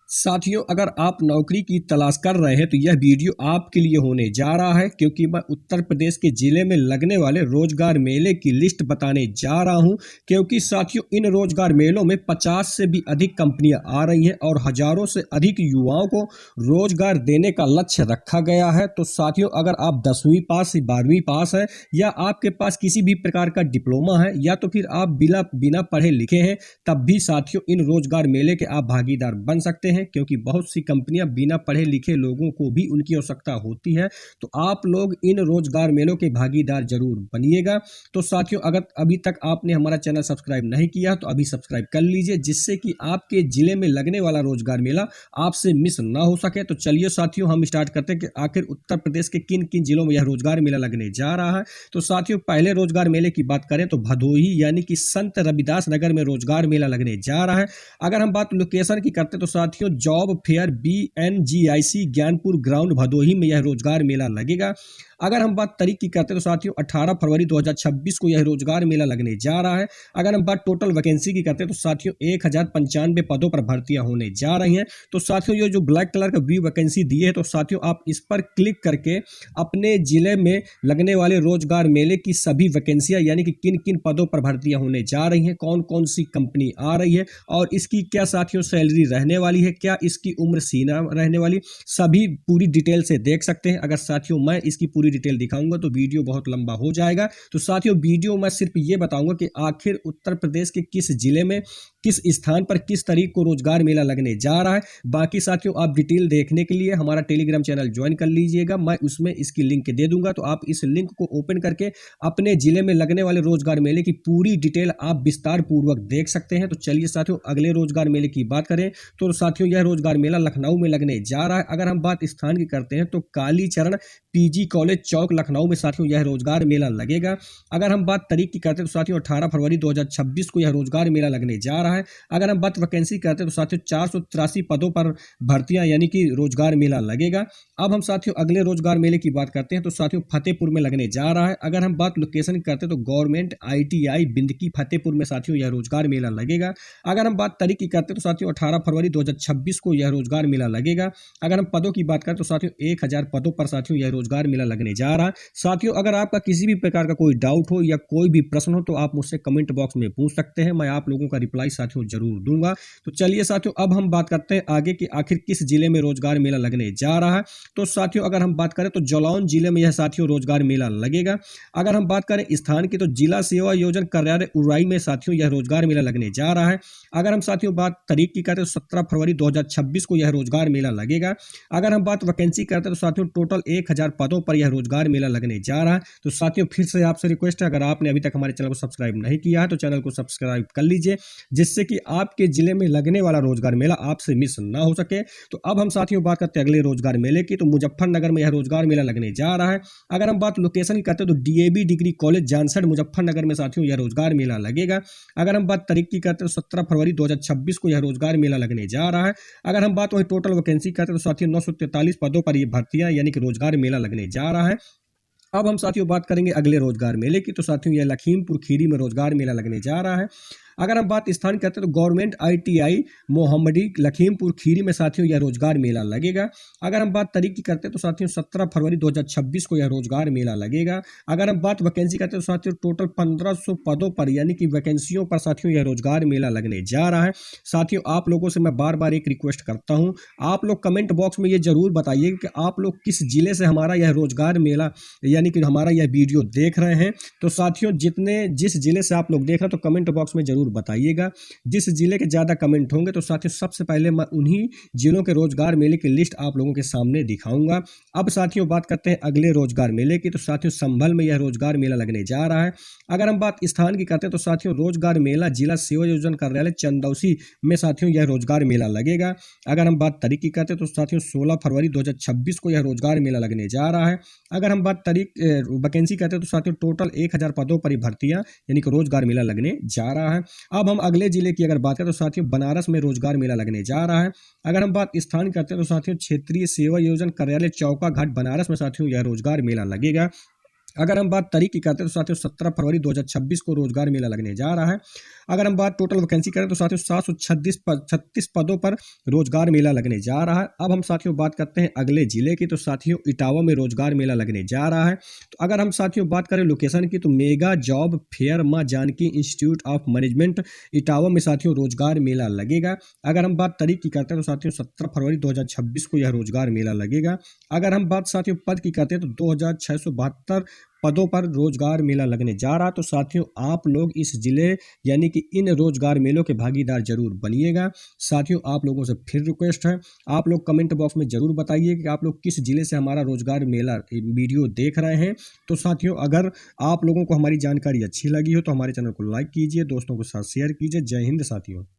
साथियों, अगर आप नौकरी की तलाश कर रहे हैं तो यह वीडियो आपके लिए होने जा रहा है, क्योंकि मैं उत्तर प्रदेश के जिले में लगने वाले रोजगार मेले की लिस्ट बताने जा रहा हूं। क्योंकि साथियों, इन रोजगार मेलों में 50 से भी अधिक कंपनियां आ रही हैं और हजारों से अधिक युवाओं को रोजगार देने का लक्ष्य रखा गया है। तो साथियों, अगर आप 10वीं पास या 12वीं पास है या आपके पास किसी भी प्रकार का डिप्लोमा है या तो फिर आप बिना बिना पढ़े लिखे हैं, तब भी साथियों इन रोजगार मेले के आप भागीदार बन सकते हैं। क्योंकि बहुत सी कंपनियां बिना पढ़े लिखे लोगों को भी उनकी आवश्यकता होती है। तो आप लोग इन रोजगार मेलों के भागीदार जरूर बनिएगा। तो साथियों, अगर अभी तक आपने हमारा चैनल सब्सक्राइब नहीं किया तो अभी सब्सक्राइब कर लीजिए, जिससे कि आपके जिले में लगने वाला रोजगार मेला आपसे मिस ना हो सके। तो चलिए साथियों, हम स्टार्ट करते हैं कि आखिर उत्तर प्रदेश के किन किन जिलों में यह रोजगार मेला लगने जा रहा है। तो साथियों, पहले रोजगार मेले की बात करें तो भदोही यानी कि संत रविदास नगर में रोजगार मेला लगने जा रहा है। अगर हम बात लोकेशन की करते तो साथियों, job fair BNGIC Gyanpur ground Bhadohi में यह रोजगार मेला लगेगा। अगर हम बात तारीख की करते तो साथियों 18 फरवरी 2026 को यह रोजगार मेला लगने जा रहा है। अगर हम बात टोटल वैकेंसी की करते हैं तो साथियों 1095 पदों पर भर्तियां होने जा रही हैं। तो साथियों, ये जो ब्लैक कलर का व्यू वैकेंसी दिए है, तो साथियों आप इस पर क्लिक करके अपने जिले में लगने वाले रोजगार मेले की सभी वैकेंसियां यानी कि किन किन पदों पर भर्तियां होने जा रही हैं, कौन कौन सी कंपनी आ रही है और इसकी क्या साथियों सैलरी रहने वाली है, क्या इसकी उम्र सीमा रहने वाली, सभी पूरी डिटेल से देख सकते हैं। अगर साथियों मैं इसकी पूरी डिटेल दिखाऊंगा तो वीडियो बहुत लंबा हो जाएगा। तो साथियों, वीडियो में सिर्फ ये बताऊंगा कि आखिर उत्तर प्रदेश के किस जिले में किस स्थान पर किस तारीख को रोजगार मेला लगने जा रहा है। बाकी साथियों, आप डिटेल देखने के लिए हमारा टेलीग्राम चैनल ज्वाइन कर लीजिएगा, मैं उसमें इसकी लिंक दे दूंगा। तो आप इस लिंक को ओपन करके अपने जिले में लगने वाले रोजगार मेले की पूरी डिटेल आप विस्तार पूर्वक देख सकते हैं। तो चलिए साथियों, अगले रोजगार मेले की बात करें तो साथियों यह रोजगार मेला लखनऊ में लगने जा रहा है। अगर हम बात स्थान की करते हैं तो कालीचरण PG कॉलेज चौक लखनऊ में साथियों यह रोजगार मेला लगेगा। अगर हम बात तारीख की करते हैं तो साथियों 18 फरवरी 2026 को यह रोजगार मेला लगने जा रहा है। अगर हम बात वैकेंसी करते हैं तो साथियों 483 पदों पर भर्तियां यानी कि रोजगार मेला लगेगा। अब हम साथियों अगले रोजगार मेले की बात करते हैं तो साथियों फतेहपुर में लगने जा रहा है। अगर हम बात लोकेशन की करते हैं तो गवर्नमेंट ITI बिंदकी फतेहपुर में साथियों यह रोजगार मेला लगेगा। अगर हम बात तारीख की करते हैं तो साथियों 18 फरवरी 2026 को यह रोजगार मेला लगेगा। अगर हम पदों की बात करें तो साथियों 1000 पदों पर साथियों यह रोजगार मेला लगने जा रहा है। साथियों, अगर आपका किसी भी प्रकार का कोई डाउट हो या कोई भी प्रश्न हो तो आप मुझसे कमेंट बॉक्स में पूछ सकते हैं, मैं आप लोगों का रिप्लाई साथियों जरूर दूंगा। तो चलिए साथियों, अब हम बात करते हैं आगे कि आखिर किस जिले में रोजगार मेला लगने जा रहा है। तो साथियों अगर हम बात करें तो जालौन जिले में यह साथियों रोजगार मेला लगेगा। अगर हम बात करें स्थान की तो जिला सेवा योजना कार्यालय उराई में साथियों यह रोजगार मेला लगने जा रहा है। अगर हम साथियों बात तारीख की करें तो 17 फरवरी 2026 को यह रोजगार मेला लगेगा। अगर हम बात वैकेंसी करते हैं तो साथियों टोटल 1000 पदों पर यह रोजगार मेला लगने जा रहा है। तो साथियों फिर से आपसे रिक्वेस्ट है, अगर आपने अभी तक हमारे चैनल को सब्सक्राइब नहीं किया है तो चैनल को सब्सक्राइब कर लीजिए, जिससे कि आपके जिले में लगने वाला रोजगार मेला आपसे मिस ना हो सके। तो अब हम साथियों बात करते हैं अगले रोजगार मेले की। तो मुजफ्फरनगर में यह रोजगार मेला लगने जा रहा है। अगर हम बात लोकेशन की करते हैं तो DAV degree college Jansath Muzaffarnagar में साथियों यह रोजगार मेला लगेगा। अगर हम बात तारीख की करते हैं तो 17 फरवरी 2026 को यह रोजगार मेला लगने जा रहा है। अगर हम बात वही टोटल वैकेंसी करते हैं तो साथियों 943 पदों पर यह भर्तियां यानी कि रोजगार मेला लगने जा रहा है। अब हम साथियों बात करेंगे अगले रोजगार मेले की। तो साथियों यह लखीमपुर खीरी में रोजगार मेला लगने जा रहा है। अगर हम बात स्थान करते हैं तो गवर्नमेंट ITI मोहम्मदी लखीमपुर खीरी में साथियों यह रोजगार मेला लगेगा। अगर हम बात तारीख की करते हैं तो साथियों 17 फरवरी 2026 को यह रोजगार मेला लगेगा। अगर हम बात वैकेंसी करते हैं तो साथियों टोटल 1500 पदों पर यानी कि वैकेंसियों पर साथियों यह रोजगार मेला लगने जा रहा है। साथियों आप लोगों से मैं बार बार एक रिक्वेस्ट करता हूं, आप लोग कमेंट बॉक्स में ये जरूर बताइए कि आप लोग किस जिले से हमारा यह रोजगार मेला यानी कि हमारा यह वीडियो देख रहे हैं। तो साथियों जिस जिले से आप लोग देख रहे हैं तो कमेंट बॉक्स में जरूर बताइएगा। जिस जिले के ज्यादा कमेंट होंगे तो साथियों सबसे पहले मैं उन्हीं जिलों के रोजगार मेले की लिस्ट आप लोगों के सामने दिखाऊंगा। अब साथियों बात करते हैं अगले रोजगार मेले की। तो साथियों संभल में यह रोजगार मेला लगने जा रहा है। अगर हम बात स्थान की करते हैं तो साथियों रोजगार मेला जिला सेवा योजना कार्यालय चंदौसी में साथियों यह रोजगार मेला लगेगा। अगर हम बात तारीख की करते हैं तो साथियों 16 फरवरी 2026 को यह रोजगार मेला लगने जा रहा है। अगर हम बात तारीख वैकेंसी करते हैं तो साथियों टोटल 1000 पदों पर भर्तियां यानी कि रोजगार मेला लगने जा रहा है। अब हम अगले जिले की अगर बात करें तो साथियों बनारस में रोजगार मेला लगने जा रहा है। अगर हम बात स्थान करते हैं तो साथियों क्षेत्रीय सेवा योजना कार्यालय चौका घाट बनारस में साथियों यह रोजगार मेला लगेगा। अगर हम बात तारीख की करते हैं तो साथियों 17 फरवरी 2026 को रोजगार मेला लगने जा रहा है। अगर हम बात टोटल वैकेंसी करें तो साथियों 736 पदों पर रोजगार मेला लगने जा रहा है। अब हम साथियों बात करते हैं अगले जिले की, तो साथियों इटावा में रोजगार मेला लगने जा रहा है। तो अगर हम साथियों बात करें लोकेशन की, तो मेगा जॉब फेयर मां Janaki institute of management Etawah में साथियों रोजगार मेला लगेगा। अगर हम बात तारीख की करते हैं तो साथियों 17 फरवरी 2026 को यह रोजगार मेला लगेगा। अगर हम बात साथियों पद की करते हैं तो 2672 पदों पर रोजगार मेला लगने जा रहा। तो साथियों आप लोग इस जिले यानी कि इन रोजगार मेलों के भागीदार जरूर बनिएगा। साथियों आप लोगों से फिर रिक्वेस्ट है, आप लोग कमेंट बॉक्स में जरूर बताइए कि आप लोग किस जिले से हमारा रोजगार मेला वीडियो देख रहे हैं। तो साथियों अगर आप लोगों को हमारी जानकारी अच्छी लगी हो तो हमारे चैनल को लाइक कीजिए, दोस्तों के साथ शेयर कीजिए। जय हिंद साथियों।